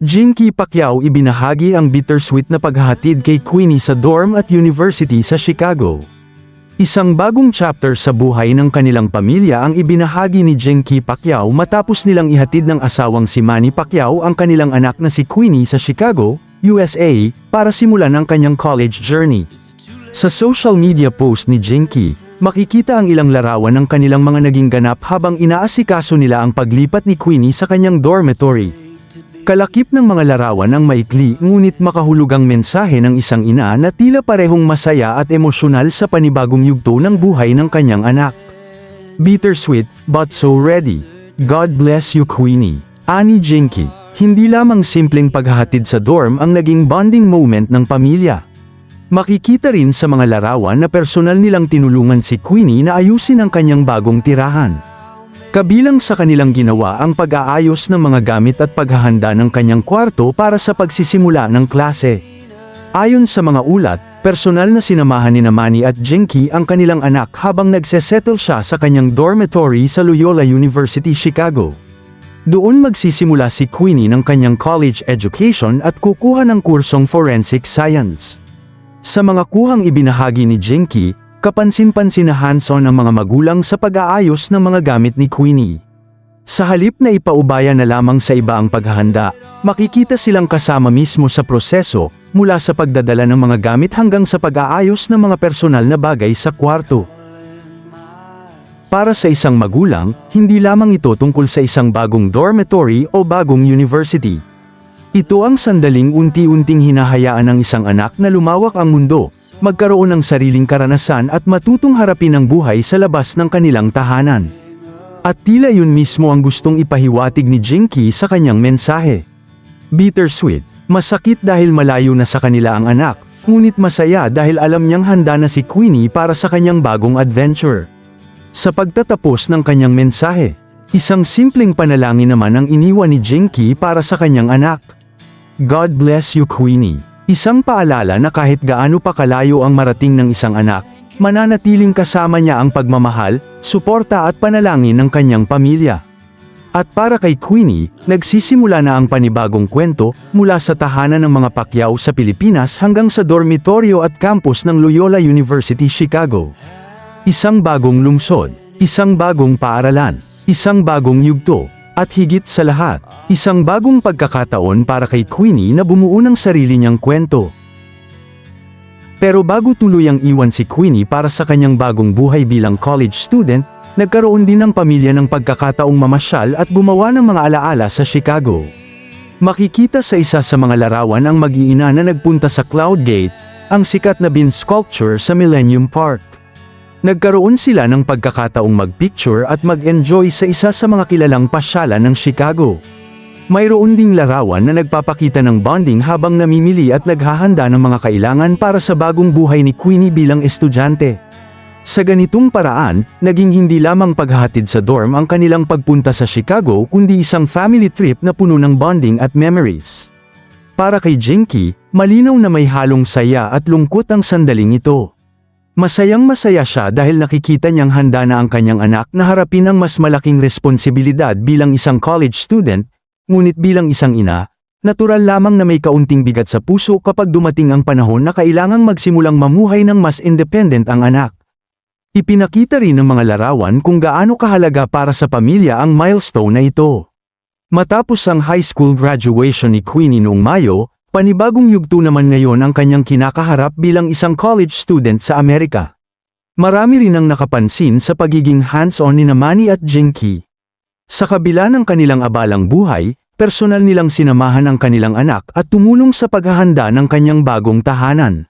Jinky Pacquiao ibinahagi ang bittersweet na paghahatid kay Queenie sa dorm at university sa Chicago. Isang bagong chapter sa buhay ng kanilang pamilya ang ibinahagi ni Jinky Pacquiao matapos nilang ihatid ng asawang si Manny Pacquiao ang kanilang anak na si Queenie sa Chicago, USA, para simulan ang kanyang college journey. Sa social media post ni Jinky, makikita ang ilang larawan ng kanilang mga naging ganap habang inaasikaso nila ang paglipat ni Queenie sa kanyang dormitory. Kalakip ng mga larawan ang maikli ngunit makahulugang mensahe ng isang ina na tila parehong masaya at emosyonal sa panibagong yugto ng buhay ng kanyang anak. Bittersweet, but so ready. God bless you Queenie. Ani Jinky, hindi lamang simpleng paghahatid sa dorm ang naging bonding moment ng pamilya. Makikita rin sa mga larawan na personal nilang tinulungan si Queenie na ayusin ang kanyang bagong tirahan. Kabilang sa kanilang ginawa ang pag-aayos ng mga gamit at paghahanda ng kanyang kwarto para sa pagsisimula ng klase. Ayon sa mga ulat, personal na sinamahan ni Manny at Jinky ang kanilang anak habang nagsesettle siya sa kanyang dormitory sa Loyola University, Chicago. Doon magsisimula si Queenie ng kanyang college education at kukuha ng kursong forensic science. Sa mga kuhang ibinahagi ni Jinky, kapansin-pansin na hands-on ang mga magulang sa pag-aayos ng mga gamit ni Queenie. Sa halip na ipaubaya na lamang sa iba ang paghahanda, makikita silang kasama mismo sa proseso, mula sa pagdadala ng mga gamit hanggang sa pag-aayos ng mga personal na bagay sa kwarto. Para sa isang magulang, hindi lamang ito tungkol sa isang bagong dormitory o bagong university. Ito ang sandaling unti-unting hinahayaan ng isang anak na lumawak ang mundo, magkaroon ng sariling karanasan at matutong harapin ang buhay sa labas ng kanilang tahanan. At tila yun mismo ang gustong ipahiwatig ni Jinky sa kanyang mensahe. Bittersweet, masakit dahil malayo na sa kanila ang anak, ngunit masaya dahil alam niyang handa na si Queenie para sa kanyang bagong adventure. Sa pagtatapos ng kanyang mensahe, isang simpleng panalangin naman ang iniwan ni Jinky para sa kanyang anak. God bless you Queenie. Isang paalala na kahit gaano pa kalayo ang marating ng isang anak, mananatiling kasama niya ang pagmamahal, suporta at panalangin ng kanyang pamilya. At para kay Queenie, nagsisimula na ang panibagong kwento, mula sa tahanan ng mga Pacquiao sa Pilipinas hanggang sa dormitoryo at campus ng Loyola University, Chicago. Isang bagong lungsod, isang bagong paaralan, isang bagong yugto. At higit sa lahat, isang bagong pagkakataon para kay Queenie na bumuo ng sarili niyang kwento. Pero bago tuluyang iwan si Queenie para sa kanyang bagong buhay bilang college student, nagkaroon din ng pamilya ng pagkakataong mamasyal at gumawa ng mga alaala sa Chicago. Makikita sa isa sa mga larawan ang mag-iina na nagpunta sa Cloud Gate, ang sikat na bean sculpture sa Millennium Park. Nagkaroon sila ng pagkakataong mag-picture at mag-enjoy sa isa sa mga kilalang pasyalan ng Chicago. Mayroon ding larawan na nagpapakita ng bonding habang namimili at naghahanda ng mga kailangan para sa bagong buhay ni Queenie bilang estudyante. Sa ganitong paraan, naging hindi lamang paghahatid sa dorm ang kanilang pagpunta sa Chicago kundi isang family trip na puno ng bonding at memories. Para kay Jinky, malinaw na may halong saya at lungkot ang sandaling ito. Masayang-masaya siya dahil nakikita niyang handa na ang kanyang anak na harapin ang mas malaking responsibilidad bilang isang college student, ngunit bilang isang ina, natural lamang na may kaunting bigat sa puso kapag dumating ang panahon na kailangang magsimulang mamuhay ng mas independent ang anak. Ipinakita rin ng mga larawan kung gaano kahalaga para sa pamilya ang milestone na ito. Matapos ang high school graduation ni Queenie noong Mayo, panibagong yugto naman ngayon ang kanyang kinakaharap bilang isang college student sa Amerika. Marami rin ang nakapansin sa pagiging hands-on ni Manny at Jinky. Sa kabila ng kanilang abalang buhay, personal nilang sinamahan ang kanilang anak at tumulong sa paghahanda ng kanyang bagong tahanan.